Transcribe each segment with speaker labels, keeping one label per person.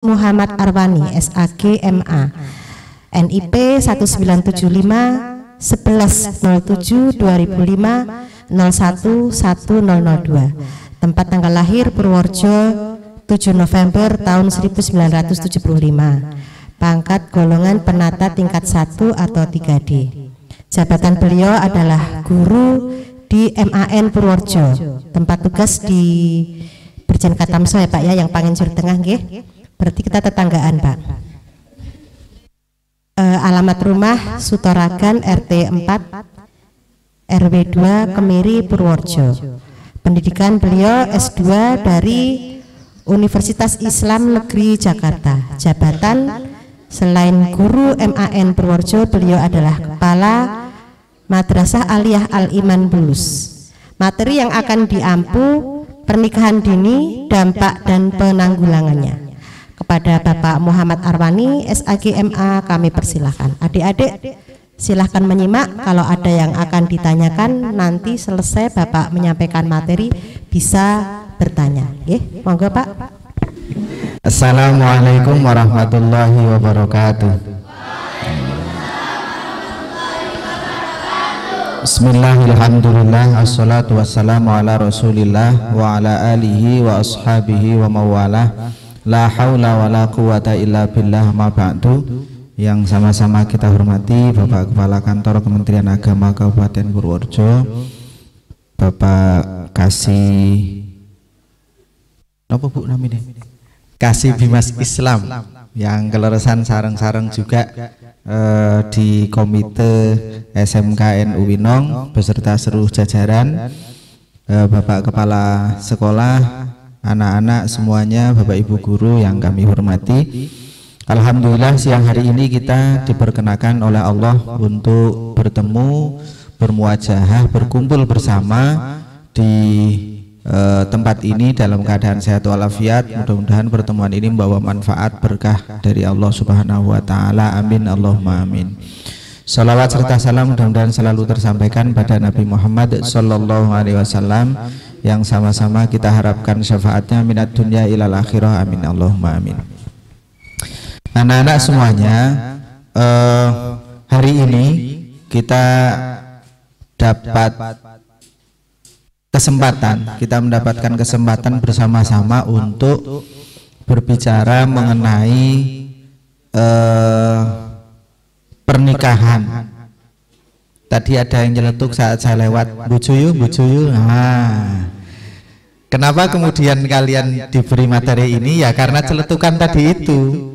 Speaker 1: Muhammad Arwani SAG MA NIP 1975 1107 2005 011002. Tempat tanggal lahir Purworejo 7 November tahun 1975. Pangkat golongan penata tingkat 1 atau 3D. Jabatan beliau adalah guru di MAN Purworejo. Tempat tugas di Brigjen Katamso ya Pak ya, yang Panginjur Tengah nggih. Berarti kita tetanggaan Pak. Alamat rumah Sutoragan RT 4 RW 2 Kemiri Purworejo. Pendidikan beliau S2 dari Universitas Islam Negeri Jakarta. Jabatan selain guru MAN Purworejo, beliau adalah Kepala Madrasah Aliyah Al-Iman Bulus. Materi yang akan diampu pernikahan dini, dampak dan penanggulangannya. Kepada Bapak Muhammad Arwani SAG MA kami persilahkan. Adik-adik silahkan menyimak, kalau ada yang akan ditanyakan nanti selesai Bapak menyampaikan materi bisa bertanya. Monggo Pak.
Speaker 2: Assalamualaikum warahmatullahi wabarakatuh. Bismillahirrahmanirrahim. Assalatu wassalamu ala rasulillah wa ala alihi wa ashabihi wa mawalah. La haula wa la quwata illa billah, ma ba'du. Yang sama-sama kita hormati Bapak Kepala Kantor Kementerian Agama Kabupaten Purworejo, Bapak Kasih apa Bu namanya? Kasih Bimas Islam yang keleresan sareng-sareng juga di Komite SMK NU Winong beserta seluruh jajaran, Bapak Kepala Sekolah, anak-anak semuanya, Bapak Ibu guru yang kami hormati. Alhamdulillah siang hari ini kita diperkenakan oleh Allah untuk bertemu, bermuajahah, berkumpul bersama di tempat ini dalam keadaan sehat walafiat. Mudah-mudahan pertemuan ini membawa manfaat berkah dari Allah Subhanahu wa taala. Amin Allahumma amin. Salawat serta salam mudah-mudahan selalu tersampaikan pada Nabi Muhammad sallallahu alaihi wasallam yang sama-sama kita harapkan syafaatnya minat dunia ilal akhirah. Amin Allahumma amin. Anak-anak semuanya, hari ini kita dapat mendapatkan kesempatan bersama-sama untuk berbicara mengenai pernikahan. Tadi ada yang nyeletuk saat saya lewat, bujuyu. Nah, kenapa kemudian kalian diberi materi ini? Ya karena celetukan tadi itu.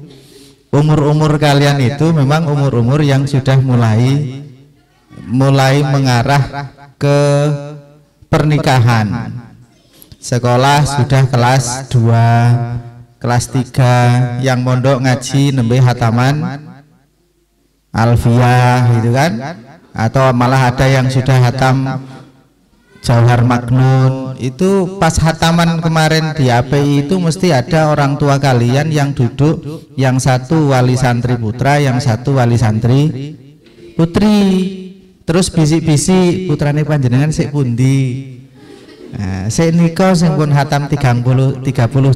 Speaker 2: Umur-umur kalian itu memang umur-umur yang sudah mulai mengarah ke pernikahan. Sekolah sudah kelas 2, kelas 3, yang mondok ngaji nembe hataman Alfiyah gitu kan, atau malah ada yang sudah hatam Jauhar Maknun. Itu pas hataman kemarin di API itu mesti ada orang tua kalian yang duduk, yang satu wali santri putra, yang satu wali santri putri. Terus bisik-bisik, putrane panjenengan sik pundi? Nah, sik nika sing pun hatam 30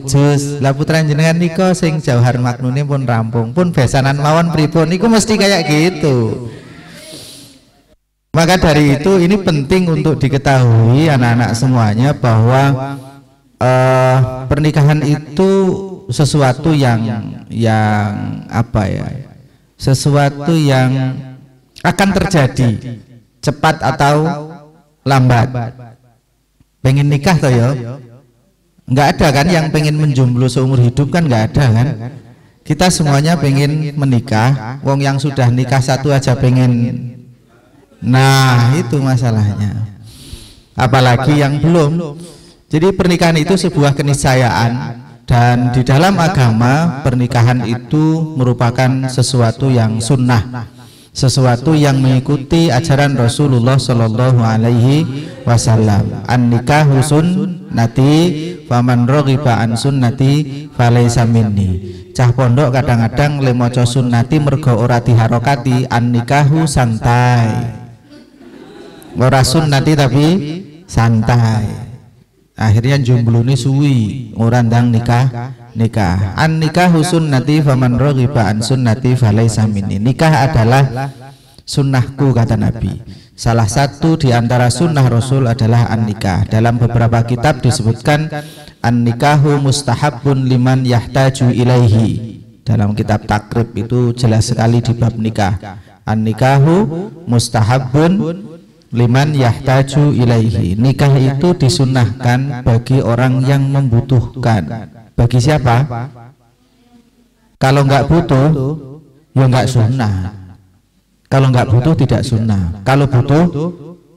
Speaker 2: juz. Lah putra jenengan nika sing Jauhar Maknune pun rampung, pun besanan mawon pripun. Iku mesti kayak gitu. Maka dari itu ini penting untuk diketahui anak-anak semuanya bahwa pernikahan itu sesuatu yang apa ya? Sesuatu yang akan terjadi cepat atau lambat. Pengen nikah toh ya? Enggak ada kan yang pengen menjomblo seumur hidup kan, enggak ada kan? Kita semuanya pengen menikah. Wong yang sudah nikah satu aja pengen. Nah itu masalahnya, apalagi yang belum. Jadi pernikahan itu sebuah keniscayaan, dan di dalam agama pernikahan itu merupakan sesuatu yang sunnah, sesuatu yang mengikuti ajaran Rasulullah Shallallahu Alaihi Wasallam. An-nikahu sunnati faman raghiba an sunnati falaysa minni. Cah pondok kadang-kadang lemoco sunnati mergo ora diharokati. An-nikahu santai, ora sunnati tapi santai. Akhirnya jomblo ini suwi, orang ndang nikah nikah. An nikahu sunnati faman raghiba an sunnati falaysa minni. Nikah adalah sunnahku kata Nabi. Salah satu di antara sunnah Rasul adalah an nikah. Dalam beberapa kitab disebutkan an nikahu mustahabun liman yahtaju ilaihi. Dalam kitab takrib itu jelas sekali di bab nikah. An nikahu mustahabun liman yahtaju ilaihi. Nikah itu disunnahkan bagi orang yang membutuhkan. Bagi siapa? Kalau nggak butuh, ya nggak sunnah. Kalau nggak butuh tidak sunnah. Kalau butuh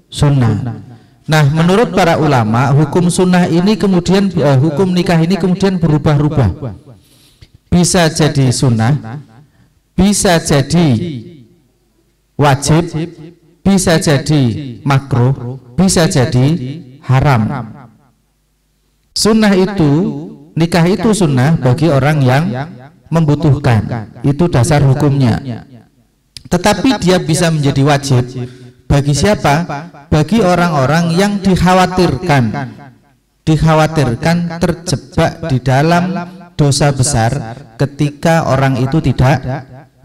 Speaker 2: sunnah. Nah, menurut para ulama, hukum sunnah ini kemudian hukum nikah ini kemudian berubah-ubah. Bisa jadi sunnah, bisa jadi wajib, bisa jadi makruh, bisa jadi haram. Sunnah itu, nikah itu sunnah bagi orang yang membutuhkan. Itu dasar hukumnya. Tetapi dia bisa menjadi wajib bagi siapa? Bagi orang-orang yang dikhawatirkan terjebak di dalam dosa besar ketika orang itu tidak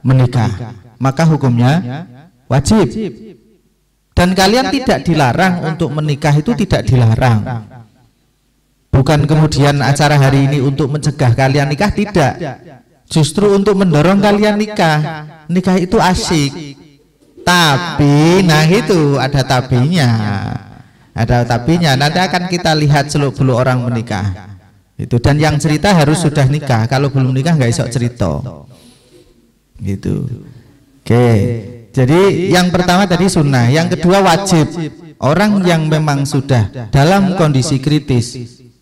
Speaker 2: menikah. Maka hukumnya wajib. Dan kalian tidak dilarang untuk menikah, itu tidak dilarang. Bukan kemudian acara hari ini untuk mencegah kalian nikah, tidak. Justru untuk mendorong kalian nikah. Nikah itu asyik. Tapi, nah itu ada tabinya. Ada tabinya. Nanti akan kita lihat seluk-beluk orang menikah. Itu, dan yang cerita harus sudah nikah. Kalau belum nikah nggak isok cerita. Gitu. Oke. Jadi yang pertama tadi sunnah, yang kedua wajib. Orang yang memang sudah dalam kondisi kritis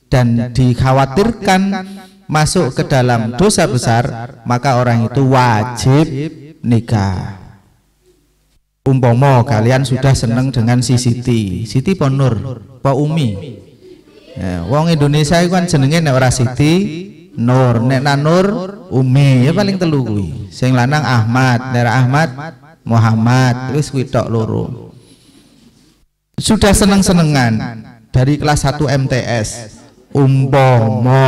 Speaker 2: dan dikhawatirkan masuk ke dalam dosa besar, maka orang itu wajib nikah. Umpama kalian sudah seneng dengan si Siti Ponur, Pak Umi. Ya, wong Indonesia itu kan jenenge nek ora Siti Nur, nek Nur Umi, ya paling telu kuwi. Sing lanang Ahmad, nek Ahmad Muhammad, wis kuwi tok loro. Sudah seneng-senengan dari kelas 1 MTS. Umpomo.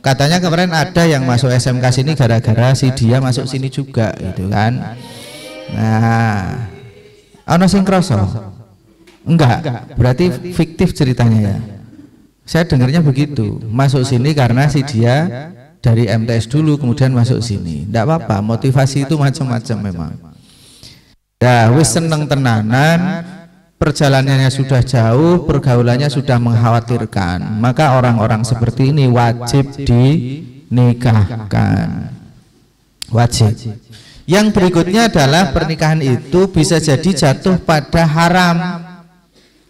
Speaker 2: Katanya kemarin ada yang masuk SMK sini gara-gara si dia masuk sini juga, gitu kan. Nah, ono sing kroso? Enggak, berarti fiktif ceritanya ya. Saya dengarnya begitu, masuk sini karena si dia dari MTS dulu kemudian masuk sini. Enggak apa-apa, motivasi itu macam-macam memang. Dah wis seneng tenanan, perjalanannya sudah jauh, pergaulannya sudah mengkhawatirkan, maka orang-orang seperti ini wajib dinikahkan. Wajib. Yang berikutnya adalah pernikahan itu bisa jadi jatuh pada haram.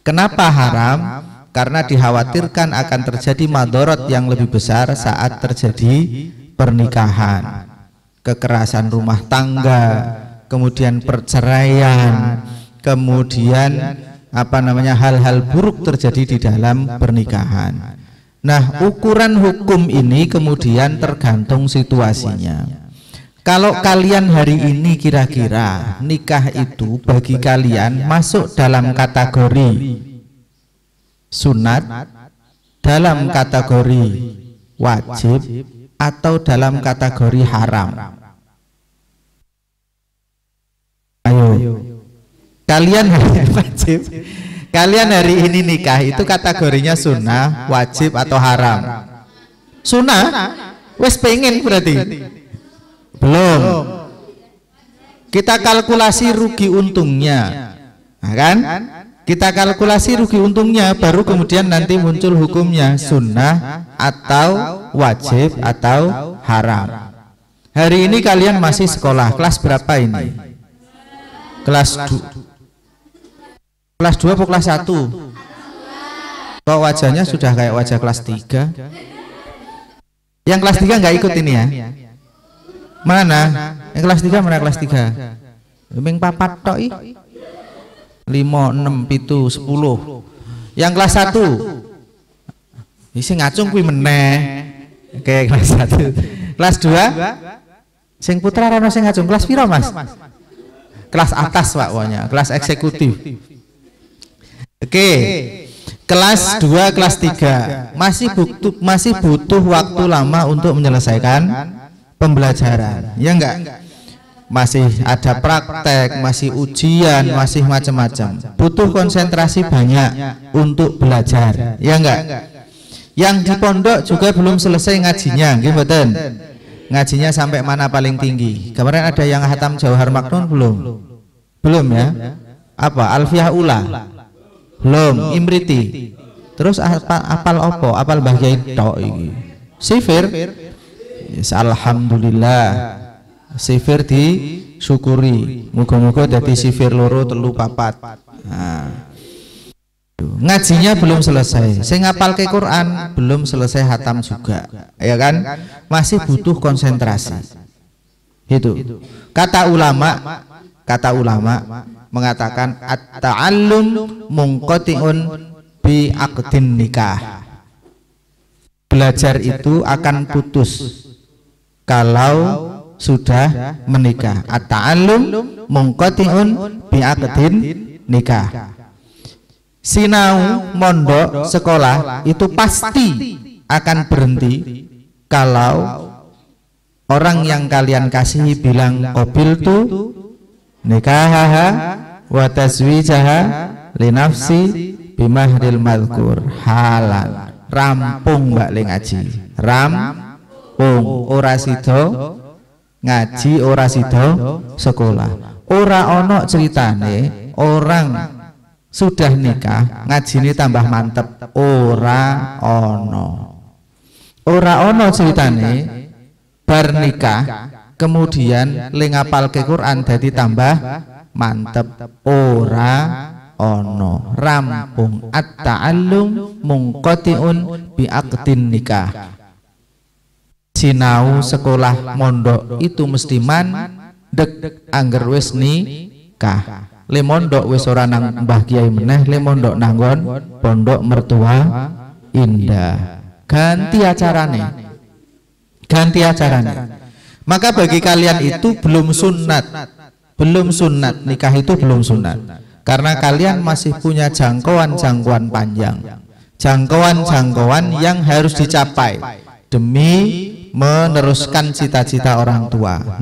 Speaker 2: Kenapa haram? Karena dikhawatirkan akan terjadi madorot yang lebih besar saat terjadi pernikahan. Kekerasan rumah tangga, kemudian perceraian, kemudian hal-hal buruk terjadi di dalam pernikahan. Nah, ukuran hukum ini kemudian tergantung situasinya. Kalau kalian hari ini kira-kira nikah itu bagi kalian masuk dalam kategori sunat, dalam kategori wajib, atau dalam kategori haram? Ayo. Kalian hari wajib, kalian hari ini nikah itu kategorinya sunnah, wajib atau haram? Sunnah, wes pengen berarti belum. Kita kalkulasi rugi untungnya, nah, kan? Kita kalkulasi rugi untungnya, baru kemudian nanti muncul hukumnya sunnah atau wajib atau haram. Hari ini kalian masih sekolah, kelas berapa ini? Kelas 2. Kelas 2 atau kelas 1? Kok wajahnya sudah kayak wajah kelas 3? Yang kelas 3 nggak ikut ini ya? Mana? Yang kelas 3 mana kelas 3? Ming papat tok 5, 6, 7, 10. Yang kelas 1? Isi ngacung kuwi meneh. Oke, kelas 1. Kelas 2? Sing putra ana sing ngacung kelas piro, Mas? Kelas atas Pak, pokoknya, kelas eksekutif. Oke, kelas 2, kelas 3 masih butuh waktu lama untuk menyelesaikan pembelajaran, ya enggak? Masih ada praktek, masih ujian, masih macam-macam, butuh konsentrasi banyak untuk belajar, ya enggak? Yang di pondok juga belum selesai ngajinya, gitu. Ngajinya sampai mana paling tinggi? Kemarin ada yang hatam Jauhar Maknun belum ya? Apa? Alfiah Ula belum, Imriti. Terus apal opo? Apal bagian tok iki. Sifir. Yes, alhamdulillah. Sifir disyukuri. Muga-muga dadi sifir loro telu papat. Nah. Ngajinya belum selesai. Sing ngapalke Quran belum selesai hatam juga. Ya kan? Masih butuh konsentrasi. Itu. Kata ulama mengatakan at-ta'allum munqati'un bi aqdin nikah. Belajar itu akan putus kalau sudah menikah. At-ta'allum munqati'un bi aqdin nikah. Sinau, mondok, sekolah itu pasti akan berhenti kalau orang yang kalian kasihi bilang qabiltu nikahaha wa tazwijaha li nafsi bimahril madhkur halal. Rampung Mbak Le ngaji, rampung, ora sida ngaji, ora sida sekolah. Ora ono ceritane orang sudah nikah ngajine tambah mantep, ora ono ceritane bar nikah kemudian le ngapalke Quran dadi tambah mantep, ora ono. Rampung. At-ta'allum munqati'un bi aqdin nikah. Sinau, sekolah, mondok itu mesti mandek angger wis nikah. Le mondok wis ora nang Mbah Kiai meneh, le mondok nanggon pondok mertua indah. Ganti acarane. Maka bagi kalian itu belum sunat, nikah itu belum sunat. Karena kalian masih punya jangkauan panjang, jangkauan yang harus dicapai demi meneruskan cita-cita orang tua.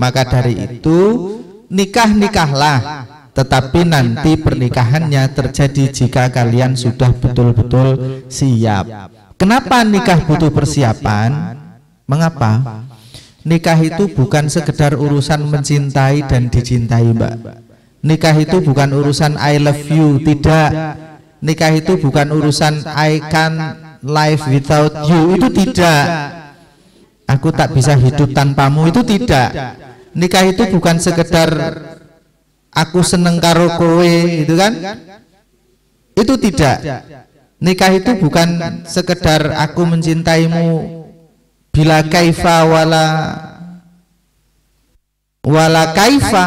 Speaker 2: Maka dari itu nikahlah, tetapi nanti pernikahannya terjadi jika kalian sudah betul-betul siap. Kenapa nikah butuh persiapan? Mengapa? Nikah itu bukan sekedar urusan mencintai dan dicintai, Mbak. Nikah itu bukan urusan I love you, tidak. Nikah itu bukan urusan I can't live without you, itu tidak. Aku tak bisa hidup tanpamu, itu tidak. Nikah itu bukan sekedar aku seneng karo kowe, itu kan? Itu tidak. Nikah itu bukan sekedar aku mencintaimu bila kaifa wala kaifa.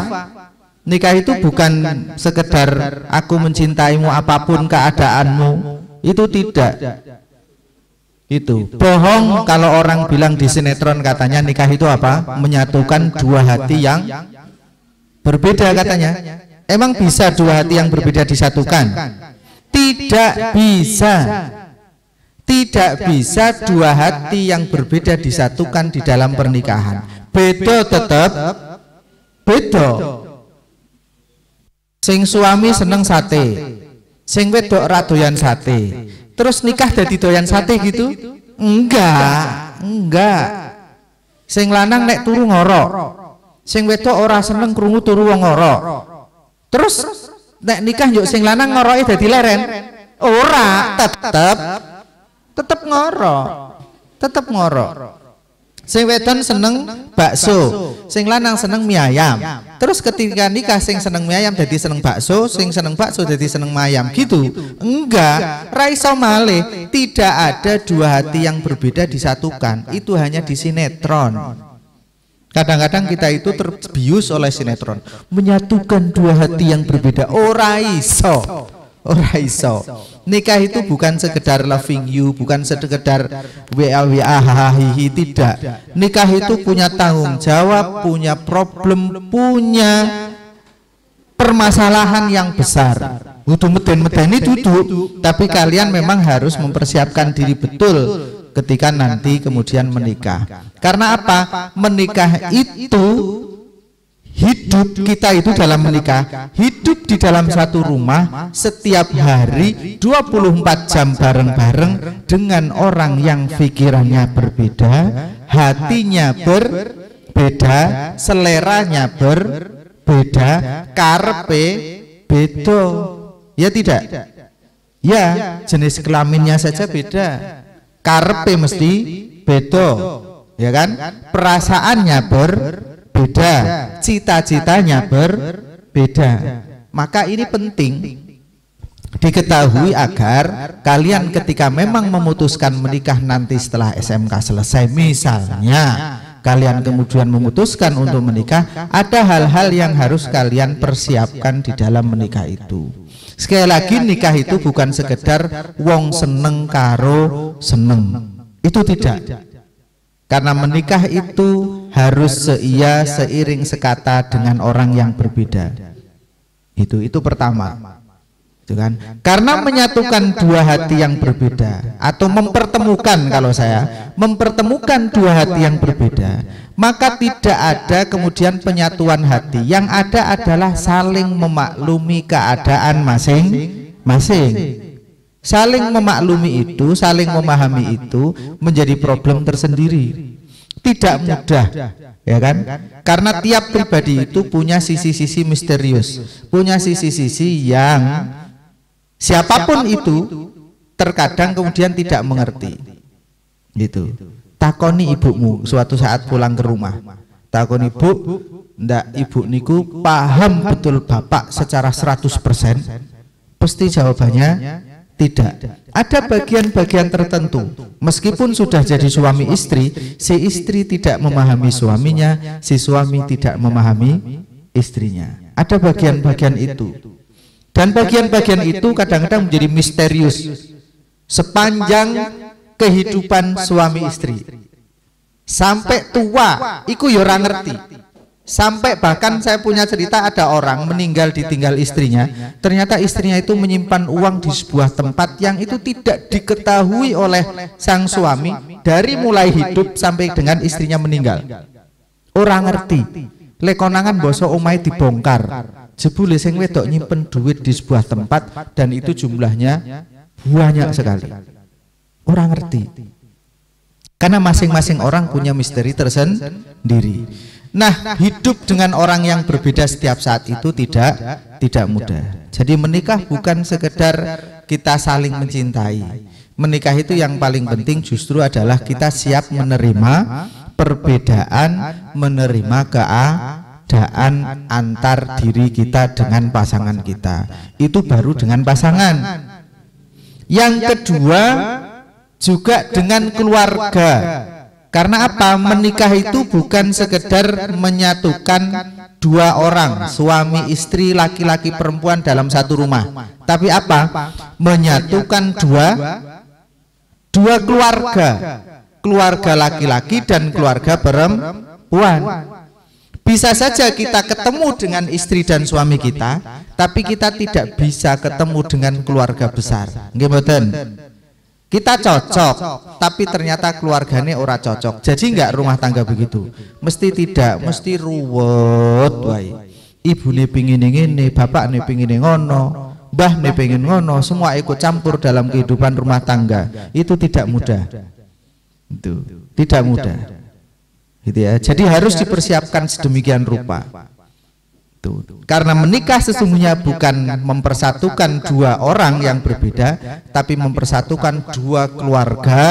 Speaker 2: Nikah itu bukan sekedar aku mencintaimu apapun keadaanmu, itu tidak. Itu bohong kalau orang bilang di sinetron katanya nikah itu apa? Menyatukan dua hati yang berbeda katanya. Emang bisa dua hati yang berbeda disatukan? Tidak bisa. Tidak bisa dua hati yang berbeda disatukan di dalam pernikahan. Beda tetap beda. Sing suami seneng sate, sing wedok ra doyan sate. Terus nikah dadi doyan sate gitu? Enggak. Sing lanang nek turu ngorok, sing wedok ora seneng krungu turu wong ngorok. Terus nek nikah yuk sing lanang ngoroke dadi leren? Ora, tetep ngorok. Sing wedon seneng bakso, sing lanang seneng mie ayam. Terus ketika nikah sing seneng mie ayam jadi seneng bakso, sing seneng bakso jadi seneng mie ayam gitu? Enggak, ra iso malih. Tidak ada dua hati yang berbeda disatukan. Itu hanya di sinetron. Kadang-kadang kita itu terbius oleh sinetron, menyatukan dua hati yang berbeda. Ora iso. Nikah itu bukan sekedar loving you, bukan sekedar WA hahihi, tidak. Nikah itu punya tanggung jawab, punya problem, punya permasalahan yang besar. Kudu meden-medeni duduk, tapi kalian memang harus mempersiapkan diri betul ketika nanti kemudian menikah. Karena apa? Menikah itu hidup kita itu dalam menikah, hidup di dalam satu rumah setiap hari 24 jam bareng-bareng dengan orang yang pikirannya berbeda, hatinya berbeda, seleranya berbeda, karepe beda. Ya tidak? Ya, jenis kelaminnya saja beda. Karepe mesti beda, ya kan? Perasaannya berbeda, cita-citanya berbeda. Maka ini penting diketahui agar kalian ketika memang memutuskan menikah nanti setelah SMK selesai, misalnya kalian kemudian memutuskan untuk menikah, ada hal-hal yang harus kalian persiapkan di dalam menikah itu. Sekali lagi, nikah itu bukan sekedar wong seneng karo seneng, itu tidak. Karena menikah itu harus seiring sekata dengan orang yang berbeda. Itu pertama. Itu kan? Karena menyatukan dua hati yang berbeda atau mempertemukan, kalau saya mempertemukan dua hati yang berbeda, maka tidak ada kemudian penyatuan hati. Yang ada adalah saling memaklumi keadaan masing-masing. Saling memaklumi itu, saling memahami itu menjadi problem tersendiri. Tidak mudah, ya kan? Karena tiap pribadi itu punya sisi-sisi misterius, punya sisi-sisi yang siapapun itu terkadang kemudian tidak mengerti. Gitu. Takoni ibumu suatu saat pulang ke rumah. Takoni, "Bu, ndak ibu niku paham betul bapak secara 100%?" Pasti jawabannya tidak. Ada bagian-bagian tertentu, meskipun sudah jadi suami istri, si istri tidak memahami suaminya, si suami tidak memahami istrinya. Ada bagian-bagian itu. Dan bagian-bagian itu kadang-kadang menjadi misterius sepanjang kehidupan suami istri. Sampai tua, iku ya ora ngerti. Sampai bahkan saya punya cerita, ada orang meninggal ditinggal istrinya, ternyata istrinya itu menyimpan uang di sebuah tempat yang itu tidak diketahui oleh sang suami dari mulai hidup sampai dengan istrinya meninggal. Orang ngerti. Lekonangan bosok omai dibongkar. Jebule sing wedok nyimpen duit di sebuah tempat dan itu jumlahnya banyak sekali. Orang ngerti. Karena masing-masing orang punya misteri tersendiri. Nah, hidup dengan orang yang berbeda setiap saat itu tidak mudah. Jadi menikah bukan sekedar kita saling mencintai. Menikah itu yang paling penting justru adalah kita siap menerima perbedaan, menerima keadaan antar diri kita dengan pasangan kita. Itu baru dengan pasangan. Yang kedua juga dengan keluarga. Karena apa? Menikah itu bukan sekedar menyatukan dua orang, suami istri, laki-laki perempuan dalam satu rumah. Tapi apa? Menyatukan dua keluarga. Keluarga laki-laki dan keluarga perempuan. Bisa saja kita ketemu dengan istri dan suami kita, tapi kita tidak bisa ketemu dengan keluarga besar. Nggih mboten? Kita cocok, tapi ternyata keluarganya ora cocok. Jadi enggak rumah tangga begitu. Mesti tidak, mesti ruwet wae. Ibune pengin ngene, bapakne pengin ngono, mbahne pengin ngono, semua ikut campur dalam kehidupan rumah tangga. Itu tidak mudah. Itu tidak mudah. Gitu ya. Jadi harus dipersiapkan sedemikian rupa. Tuh. Karena menikah sesungguhnya bukan mempersatukan dua orang yang berbeda, tapi mempersatukan dua keluarga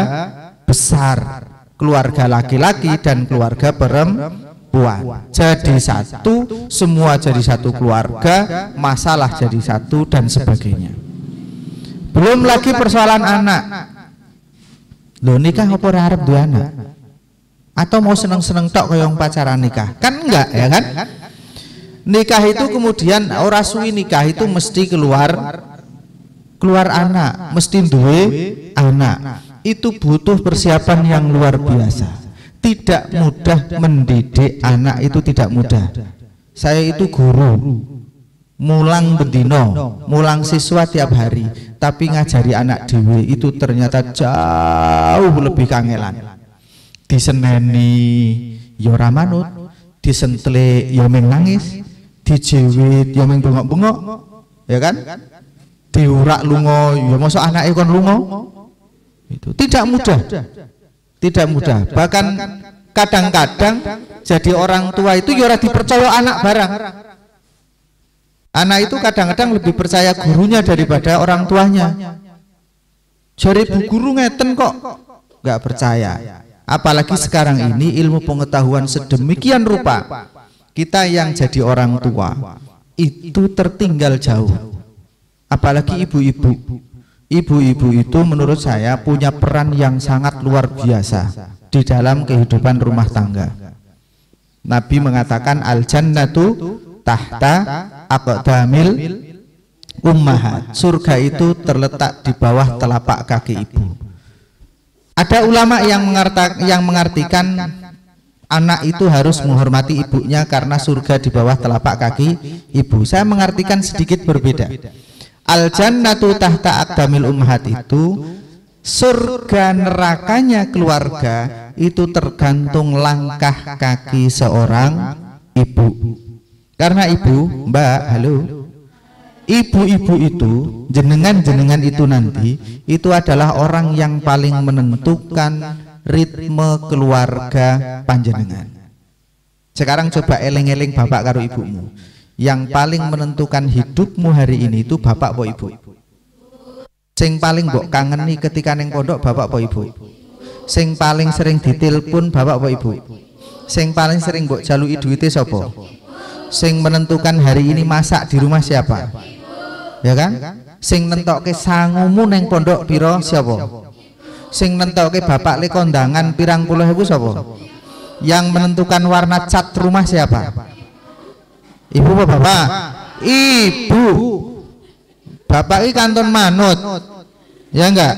Speaker 2: besar, keluarga laki-laki dan keluarga perempuan. Jadi satu, semua jadi satu keluarga, masalah jadi satu dan sebagainya. Belum lagi persoalan anak. Loh, nikah apa ora arep duwe anak? Atau mau seneng-seneng tok kaya wong pacaran nikah? Kan enggak, ya kan? Nikah itu kemudian ora suwi nikah itu mesti keluar anak, mesti duwe anak. Itu butuh persiapan yang luar biasa. Tidak mudah mendidik anak, itu tidak mudah. Saya itu guru. mulang bendino, mulang siswa tiap hari, tapi ngajari anak dewe itu ternyata jauh lebih kangelan. Diseneni ya ora manut, disentle ya meng nangis, dijewit ya meng bengok-bengok, ya kan? Diurak lunga ya mosok anake kon lunga. Itu tidak mudah. Tidak mudah. Bahkan kadang-kadang jadi orang tua itu ya ora dipercaya anak barang. Anak itu kadang-kadang lebih percaya gurunya daripada orang tuanya. Jari bu guru ngeten kok, nggak percaya. Apalagi sekarang ini ilmu pengetahuan sedemikian rupa, kita yang jadi orang tua itu tertinggal jauh. Apalagi ibu-ibu. Ibu-ibu itu menurut saya punya peran yang sangat luar biasa di dalam kehidupan rumah tangga. Nabi mengatakan al-jannatu tahta aqdamil ummahat. Surga itu terletak di bawah telapak kaki ibu. Ada ulama yang mengartikan anak itu harus menghormati ibunya karena surga di bawah telapak kaki ibu. Saya mengartikan sedikit berbeda. Al-jannatu tahta aqdamil ummahat itu surga nerakanya keluarga itu tergantung langkah kaki seorang ibu. Karena ibu, Mbak, halo, ibu-ibu itu, jenengan-jenengan itu nanti, itu adalah orang yang paling menentukan ritme keluarga panjenengan. Sekarang coba eling-eling bapak karo ibumu. Yang paling menentukan hidupmu hari ini itu bapak po ibu. Sing paling mbok kangeni ketika neng pondok bapak po ibu. Sing paling sering ditelepon bapak po ibu. Sing paling sering mbok jaluki duite sapa? Sing menentukan hari ini masak di rumah siapa? Ya kan? Sing nentokke sangumu neng pondok piro siapa? Sing nentokke bapak le kondangan pirang puluh ewu sapa? Yang menentukan warna cat rumah siapa? Ibu apa bapak? Ibu. Bapak ini kanton manut, ya enggak?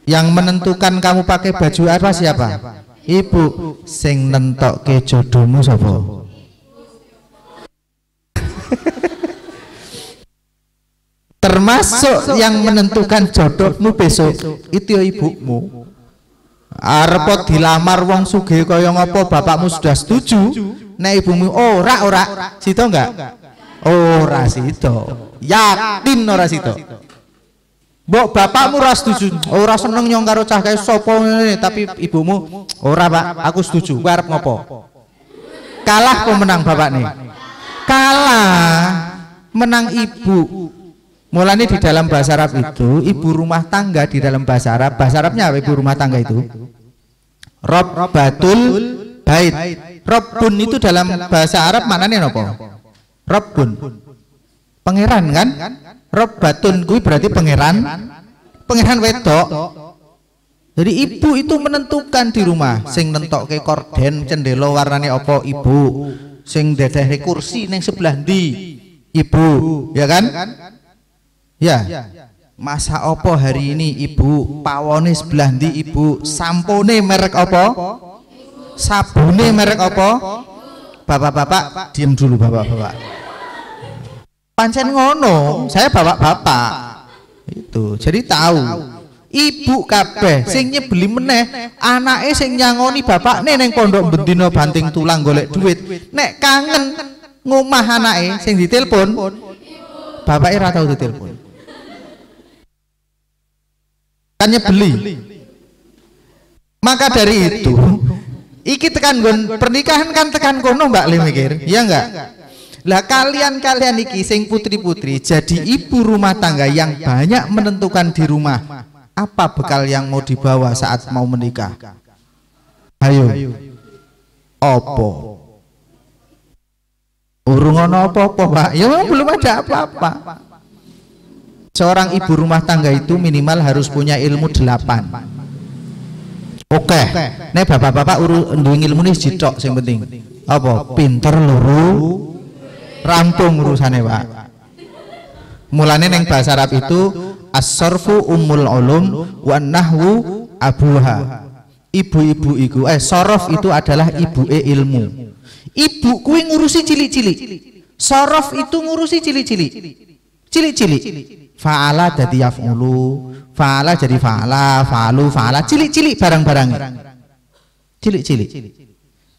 Speaker 2: Yang menentukan kamu pakai baju apa siapa? Ibu. Sing nentokke jodohmu sapa? Termasuk yang menentukan jodohmu besok itu ya ibumu. Arep dilamar wong sugih kaya ngapa bapakmu sudah setuju, nek ibumu ora sida enggak? Ora sida. Yakin ora sida. Mbok bapakmu ora setuju, ora seneng nyong karo cah kaya sapa ngene, tapi ibumu ora Pak, aku setuju. Kowe arep ngopo? Kalah apa menang bapakne? Kalah, menang ibu. Mulanya di dalam bahasa Arab itu ibu rumah tangga, di dalam bahasa Arabnya apa ibu rumah tangga itu? Robbatul bait. Robbun itu dalam bahasa Arab maknanya apa? Robbun, pangeran kan? Robbatun kuwi berarti pangeran wedok. Jadi ibu itu menentukan di rumah. Sing nentokke korden cendela warnane apa? Ibu. Sing dedehe kursi ning sebelah ndi? Ibu, ya kan? Ya, masa opo hari ini ibu, pawone sebelah ndi ibu, sampone merek opo, sabune merek opo. Bapak-bapak diem dulu bapak-bapak. Pancen ngono, saya bapak-bapak itu, jadi tahu. Ibu kabeh sing nyebeli meneh, anake sing nyangoni bapakne neng pondok bendina banting tulang golek duit. Nek kangen ngomah anake sing ditelepon, bapake ora tau ditelepon. Kan nyebeli. Maka dari itu iki tekan pernikahan kan tekan kono Mbak Le mikir, ya enggak? Lah kalian iki sing putri-putri jadi ibu rumah tangga yang banyak menentukan di rumah apa bekal yang mau dibawa saat mau menikah. Ayo. Opo? Urung ono apa-apa Pak, ya belum ada apa-apa. Seorang ibu rumah tangga itu minimal harus punya ilmu 8. Oke. Nek bapak-bapak duwe ilmu ini jitok sing penting. Apa? Pinter loro rampung urusane, Pak. Mulane neng bahasa Arab itu as-sarfu ummul ulum wa nahwu abuha. Ibu-ibu iku sorof itu adalah ibuke ilmu. Ibu kuwi ngurusi cilik-cilik. Sorof itu ngurusi cilik-cilik. Cilik-cilik. Fa'ala jadi yaf'ulu, fa'ala jadi fa'ala, fa'alu, fa'ala, cilik-cilik barang-barang. Cilik-cilik.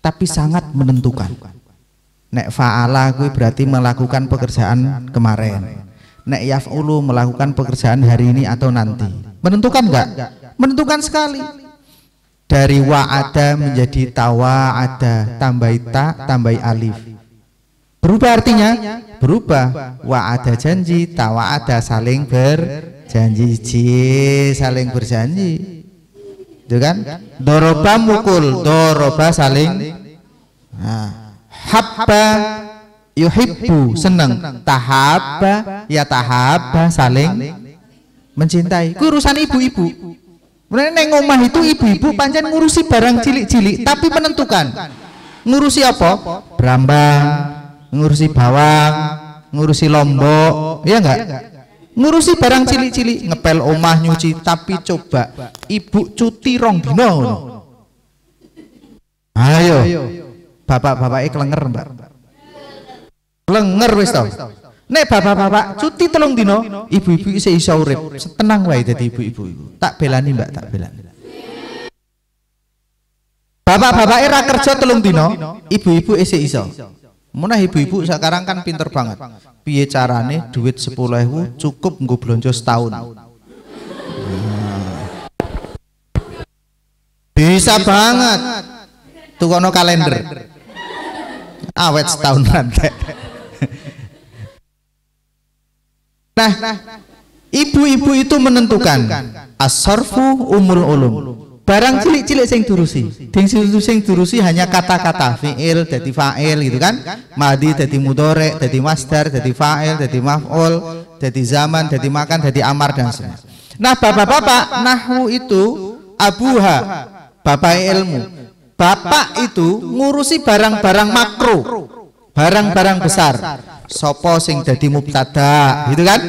Speaker 2: Tapi sangat menentukan. Nek fa'ala kuwi berarti melakukan pekerjaan kemarin. Nek yaf'ulu melakukan pekerjaan hari ini atau nanti. Menentukan enggak? Menentukan sekali. Dari wa'ada menjadi tawa'ada, tambah ta, tambah alif. Berubah artinya? Berubah. Wa'ada janji, tawa'ada saling berjanji, saling berjanji. Itu kan? Doroba mukul, doroba saling. Nah, habba yuhibbu seneng, tahabba ya tahabba saling mencintai. Ku urusan ibu-ibu. Bener neng omah itu ibu-ibu pancen ngurusi barang cilik-cilik tapi menentukan. Ngurusi apa? Brambang, ngurusi bawang, ngurusi lombok, ya enggak? Ngurusi barang cilik-cilik, ngepel omah, nyuci, tapi coba ibu cuti rong dino. Ayo. Bapak-bapak klenger, Mbak. Klenger wis to. Nek bapak-bapak cuti telung dino, ibu-ibu isih iso urip. Tenang wae dadi ibu-ibu iku. Tak belani, Mbak, tak belani. Bapak-bapak ra kerja telung dino, ibu-ibu isih iso. Menah ibu-ibu sekarang kan pinter banget. Piye carane duit 10.000 cukup nggo blonjo setahun. Bisa banget. Tukono kalender. Awet setahun nanti. Nah, ibu-ibu itu menentukan as-sarfu umul ulum. Barang cilik-cilik sing durusi. Sing durusi hanya kata-kata fi'il dadi fa'il gitu kan. Madi dadi mudhari, dadi masdar, dadi fa'il, dadi maf'ul, dadi zaman, dadi makan, dadi amar dan sebagainya. Nah, bapak-bapak nahwu itu abuha, bapak ilmu. Bapak itu ngurusi barang-barang makro, barang-barang besar. Sopo sing dadi mubtada, gitu kan?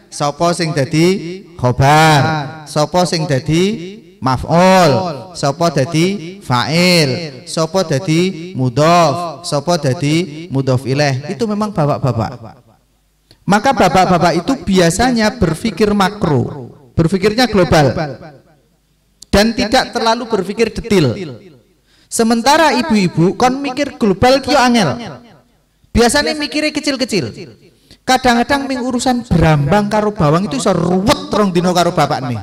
Speaker 2: Sopo sing dadi khobar, sopo sing dadi maf'ul, sopo dadi fa'il, sopo dadi mudhof, sopo dadi mudhof ilaih. Itu memang bapak-bapak. Maka bapak-bapak itu biasanya berpikir makro, berpikirnya global, dan tidak terlalu berpikir detail. Sementara ibu-ibu kon mikir global kyo angel. Biasanya mikirnya kecil-kecil. Kadang-kadang ming urusan berambang karo bawang itu iso ruwet rong dino karo bapak nih.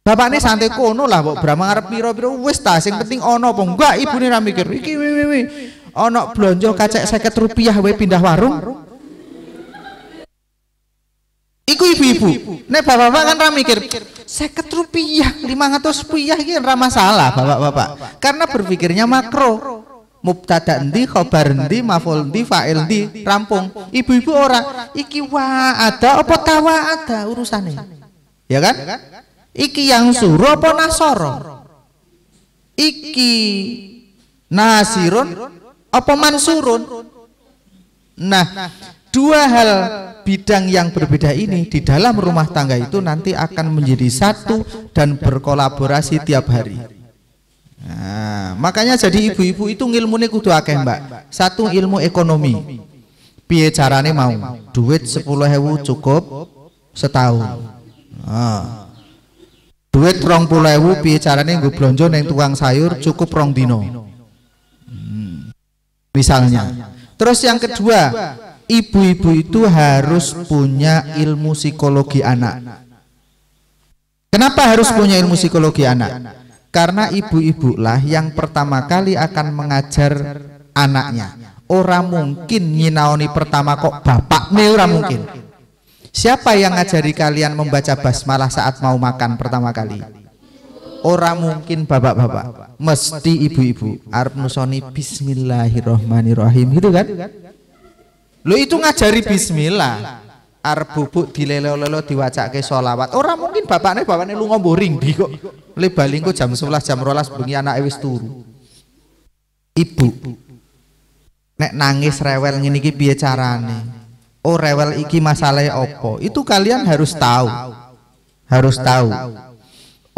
Speaker 2: Bapak nih santai kono lah, mbok brambang arep piro-piro wis ta, sing penting ono apa enggak ibune ra mikir. Iki ono blonjo kacek 50 rupiah wae pindah warung. Iku ibu-ibu. Nek bapak-bapak kan ra mikir 50 rupiah, 500 rupiah iki ra masalah bapak-bapak. Karena berpikirnya makro. Mubtada endi, khobar endi, maf'ul endi, fa'il endi, rampung. Ibu-ibu ora iki wa'ada apa tawa'ada urusane. Ya kan? Iki yang suruh apa nasoro? Iki nasirun apa mansurun? Nah, dua hal bidang yang berbeda ini di dalam rumah tangga itu nanti akan menjadi satu dan berkolaborasi tiap hari. Nah, makanya jadi ibu-ibu itu ngilmune kudu akeh, Mbak. Satu ilmu ekonomi. Piye carane mau duit 10.000 cukup setahun. Nah, duit 20.000 piye carane nggo blonjo ning tukang sayur cukup rong dino. Misalnya. Terus yang kedua, ibu-ibu itu harus punya ilmu psikologi anak. Kenapa harus punya ilmu psikologi anak? Karena ibu-ibu lah yang pertama kali akan mengajar anaknya. Orang mungkin nyinaoni pertama kok bapak nih, orang mungkin. Siapa yang ngajari kalian membaca basmalah saat mau makan pertama kali? Orang mungkin bapak-bapak, mesti ibu-ibu. Arep nusoni bismillahirrohmanirrohim gitu kan? Lo itu ngajari bismillah. Arep bubuk dilelo-lelo diwacake sholawat. Orang mungkin bapaknya lu ngomboring di kok. Le balingku jam 11 jam 12 bengi anake wis turu. Ibu nek nangis rewel ngene iki piye carane? Oh rewel iki masalahe opo? Itu kalian harus tahu. Harus tahu.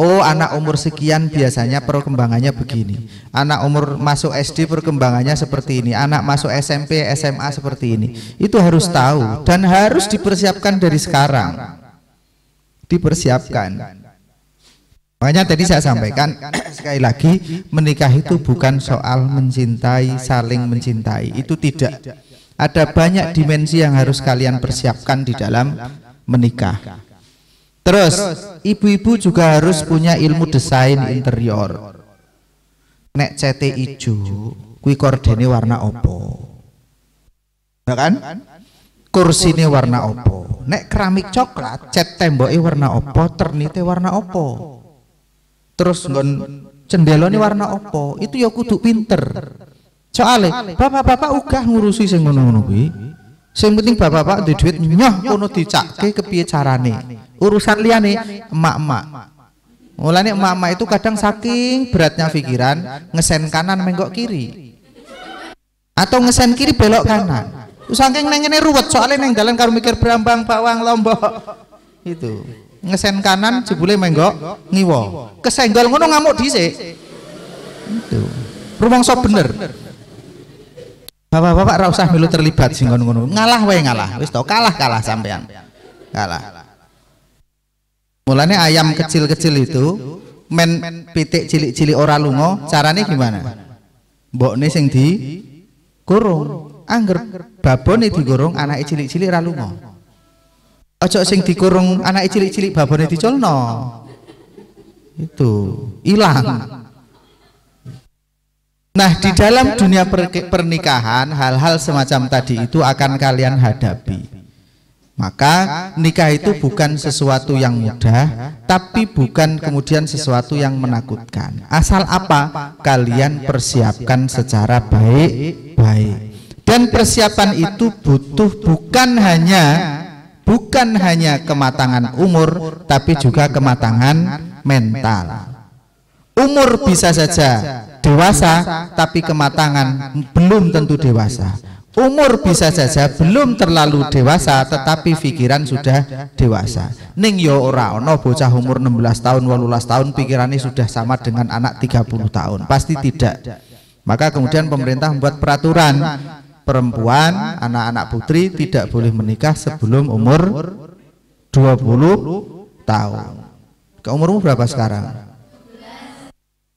Speaker 2: Oh, anak umur sekian biasanya perkembangannya begini. Anak umur masuk SD perkembangannya seperti ini. Anak masuk SMP, SMA seperti ini. Itu harus tahu dan harus dipersiapkan dari sekarang. Dipersiapkan. Makanya tadi saya sampaikan sekali lagi, menikah itu bukan soal mencintai, saling mencintai. Itu tidak. Ada banyak dimensi yang harus kalian persiapkan di dalam menikah. Terus ibu-ibu juga harus punya ilmu desain interior. Nek CT ijo kuwi kordene warna opo, ya kan? Kursine warna opo. Nek keramik coklat cat temboke warna opo, ternite warna opo, terus nggon cendelone warna opo. Itu ya kudu pinter. Soale bapak-bapak uga ngurusi sing ngono-ngono kuwi. Sing penting bapak-bapak duwe duit nyoh kono dicakke kepiye carane. Urusan liane emak-emak. Mulane emak-emak itu kadang saking beratnya pikiran ngesen kanan menggok kiri. Atau ngesen kiri belok kanan. Saking neng ngene ruwet soalnya neng dalan karo mikir Brambang, Bawang, Lombok. Itu. Ngesen kanan jebule menggok ngiwo. Kesenggol ngono ngamuk dhisik. Itu. Rumangsa bener. Bapak-bapak ra usah melu terlibat sing ngono-ngono. Ngalah wae ngalah. Wis to kalah sampean. Kalah. Mulane ayam kecil-kecil itu men pitik cilik-cilik ora lunga, carane gimana? Mbokne sing dikurung. Angger babone digorong, anake cilik-cilik ra lunga. Aja sing dikurung anake cilik-cilik babone diculno. Itu hilang. Nah, di dalam dunia pernikahan hal-hal semacam tadi itu akan kalian hadapi. Maka nikah itu bukan sesuatu yang mudah, tapi bukan kemudian sesuatu yang menakutkan. Asal apa? Kalian persiapkan secara baik-baik. Dan persiapan itu butuh bukan hanya kematangan umur, tapi juga kematangan mental. Umur bisa saja dewasa, tapi kematangan belum tentu dewasa. Umur bisa saja belum terlalu dewasa, tetapi pikiran sudah dewasa. Ning yo ora ono bocah umur 16 tahun, 18 tahun pikirannya sudah sama dengan anak 30 tahun. Pasti tidak. Maka kemudian pemerintah membuat peraturan, perempuan, anak-anak putri tidak boleh menikah sebelum umur 20 tahun. Umurmu berapa sekarang?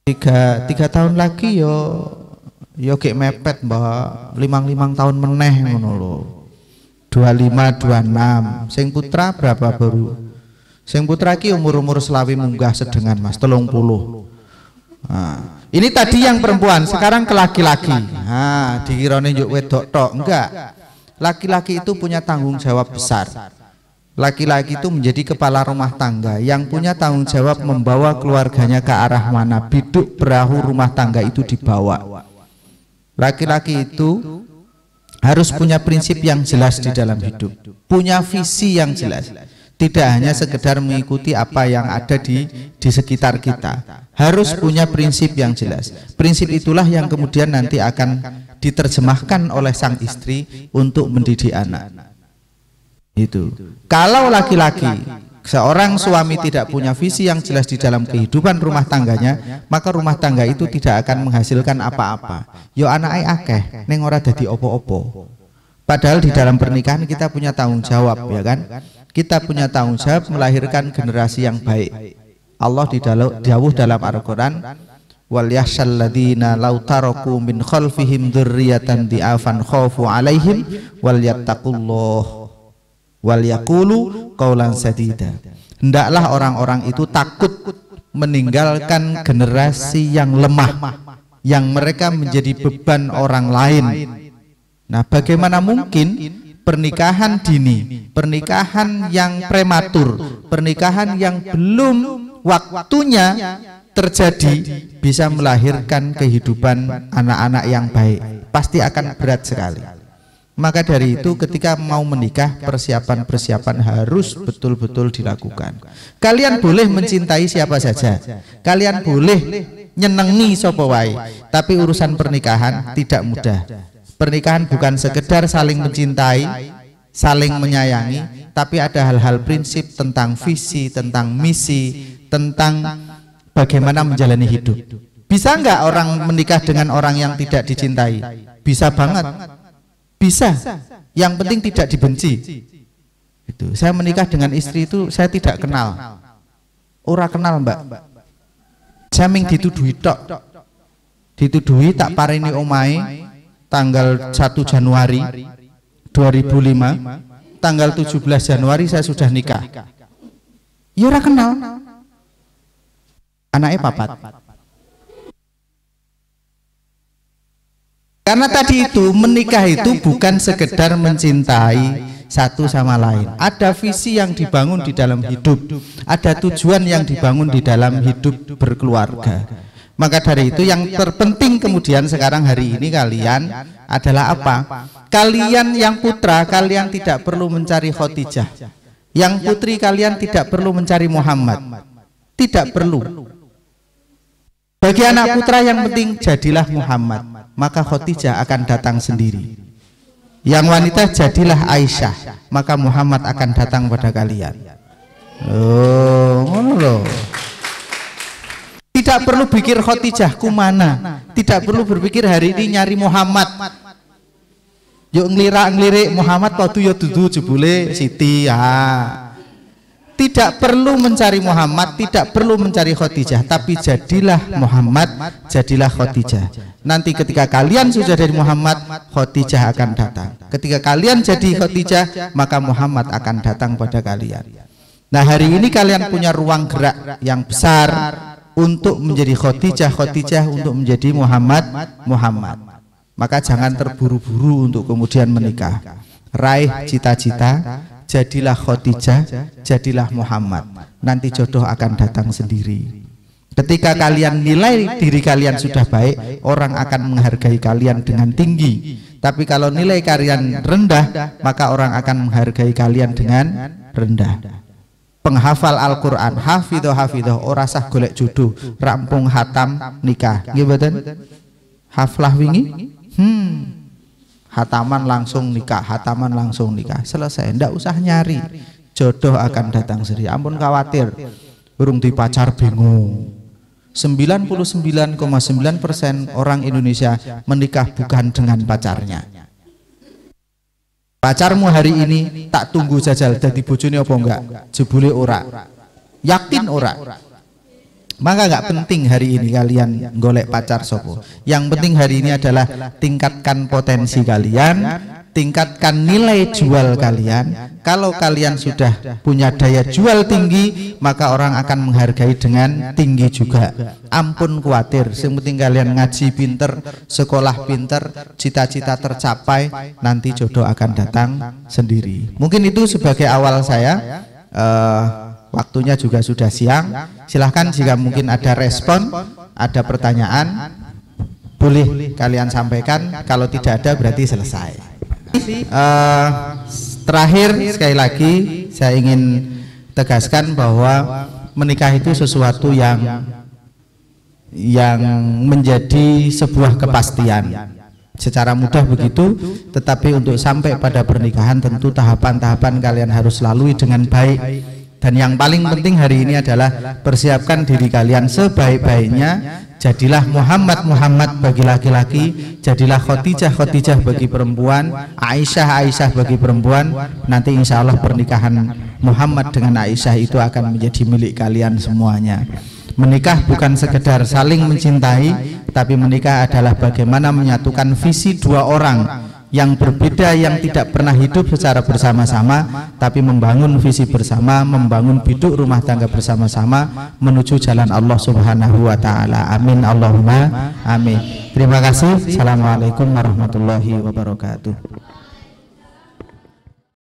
Speaker 2: 3 tahun lagi yo gek mepet mbak, 5 tahun meneh ngono lho. 25, 26. Sing putra berapa baru? Sing putra ki umur selawi munggah sedengan Mas, 30. Nah, ini tadi yang perempuan, sekarang ke laki-laki. Nah, dikirane njuk wedok tok, enggak. Laki-laki itu punya tanggung jawab besar. Laki-laki itu menjadi kepala rumah tangga yang punya tanggung jawab membawa keluarganya ke arah mana biduk perahu rumah tangga itu dibawa. Laki-laki itu harus punya prinsip yang jelas di dalam hidup, punya visi yang jelas, tidak hanya sekedar mengikuti apa yang ada di sekitar kita. Harus punya prinsip yang jelas. Prinsip itulah yang kemudian nanti akan diterjemahkan oleh sang istri untuk mendidik anak. Itu. Kalau laki-laki, seorang suami tidak punya visi yang jelas di dalam kehidupan rumah tangganya, maka rumah tangga itu tidak akan menghasilkan apa-apa. Yo anake akeh ning ora dadi opo-opo. Padahal di dalam pernikahan kita punya tanggung jawab, ya kan? Kita punya tanggung jawab melahirkan generasi yang baik. Allah dawuh dalam Al-Qur'an, wal yahshal ladzina law taraku min khalfihim dzurriyyatan di'afan khaufu 'alaihim wal yattaqullah wal yaqulu qaulan sadida. Hendaklah orang-orang itu takut meninggalkan generasi yang lemah, yang mereka menjadi beban orang lain. Nah, bagaimana mungkin pernikahan dini, pernikahan yang prematur, pernikahan yang belum waktunya terjadi bisa melahirkan kehidupan anak-anak yang baik? Pasti akan berat sekali. Maka dari itu ketika mau menikah, persiapan-persiapan harus betul-betul dilakukan. Kalian boleh mencintai siapa saja, kalian boleh nyenengi sapa wae, tapi urusan pernikahan tidak mudah. Pernikahan bukan sekedar saling mencintai, saling menyayangi, tapi ada hal-hal prinsip tentang visi, tentang misi, tentang bagaimana menjalani hidup. Bisa nggak orang menikah dengan orang yang tidak dicintai? Bisa banget, bisa. Yang penting tidak dibenci. Itu. Saya menikah dengan istri itu saya tidak kenal, ora kenal mbak. Saya ming dituduhi tok, dituduhi tak parini omahe tanggal 1 Januari 2005, tanggal 17 Januari saya sudah nikah. Ya ora kenal. Anaknya papat. Karena tadi itu menikah itu bukan sekedar mencintai satu sama lain. Ada visi yang dibangun di dalam hidup, ada tujuan yang dibangun di dalam hidup berkeluarga. Maka dari itu yang terpenting kemudian sekarang hari ini kalian adalah apa? Kalian yang putra, kalian tidak perlu mencari Khadijah. Yang putri kalian tidak perlu mencari Muhammad. Tidak perlu. Bagi anak putra yang penting jadilah Muhammad, maka Khadijah akan datang sendiri. Yang wanita jadilah Aisyah, maka Muhammad akan datang pada kalian. Oh, tidak perlu pikir Khadijah kumana, tidak perlu berpikir hari ini nyari Muhammad. Yuk nglirik Muhammad waktu ya dudu jebule Siti ya. Tidak perlu mencari Muhammad, tidak perlu mencari Khadijah, tapi jadilah Muhammad, jadilah Khadijah. Nanti ketika kalian sudah dari Muhammad, Khadijah akan datang. Ketika kalian jadi Khadijah, maka Muhammad akan datang pada kalian. Nah, hari ini kalian punya ruang gerak yang besar untuk menjadi Khadijah, untuk menjadi Muhammad. Maka jangan terburu-buru untuk kemudian menikah. Raih cita-cita, jadilah Khadijah, jadilah Muhammad. Nanti jodoh akan datang sendiri. Ketika kalian nilai diri kalian sudah baik, orang akan menghargai kalian dengan tinggi. Tapi kalau nilai kalian rendah, maka orang akan menghargai kalian dengan rendah. Penghafal Al-Quran, hafidho, ora sah golek jodoh, rampung hatam nikah. Nggih mboten? Haflah wingi? Hataman langsung nikah, selesai, ndak usah nyari, jodoh akan datang sendiri. Ampun khawatir, burung di pacar bingung. 99,9% orang Indonesia menikah bukan dengan pacarnya. Pacarmu hari ini tak tunggu jajal dadi bojone apa enggak? Jebule ora. Yakin ora. Maka nggak penting hari ini kalian golek pacar sopo. Yang penting hari ini adalah tingkatkan potensi kalian, tingkatkan nilai jual kalian. Kalau kalian sudah punya daya jual tinggi, maka orang akan menghargai dengan tinggi juga. Ampun khawatir, yang penting kalian ngaji pinter, sekolah pinter, cita-cita tercapai, nanti jodoh akan datang sendiri. Mungkin itu sebagai awal saya. Waktunya juga sudah siang. Silahkan jika mungkin ada respon, ada pertanyaan, boleh kalian sampaikan. Kalau tidak ada berarti selesai. Terakhir sekali lagi saya ingin tegaskan bahwa menikah itu sesuatu yang menjadi sebuah kepastian. Secara mudah begitu, tetapi untuk sampai pada pernikahan tentu tahapan-tahapan kalian harus lalui dengan baik. Dan yang paling penting hari ini adalah persiapkan diri kalian sebaik-baiknya. Jadilah Muhammad bagi laki-laki, jadilah Khadijah bagi perempuan, Aisyah bagi perempuan. Nanti insya Allah pernikahan Muhammad dengan Aisyah itu akan menjadi milik kalian semuanya. Menikah bukan sekedar saling mencintai, tapi menikah adalah bagaimana menyatukan visi dua orang yang berbeda, yang tidak pernah hidup secara bersama-sama, tapi membangun visi bersama, membangun biduk rumah tangga bersama-sama menuju jalan Allah Subhanahu wa ta'ala. Amin Allahumma amin. Terima kasih. Assalamualaikum warahmatullahi wabarakatuh.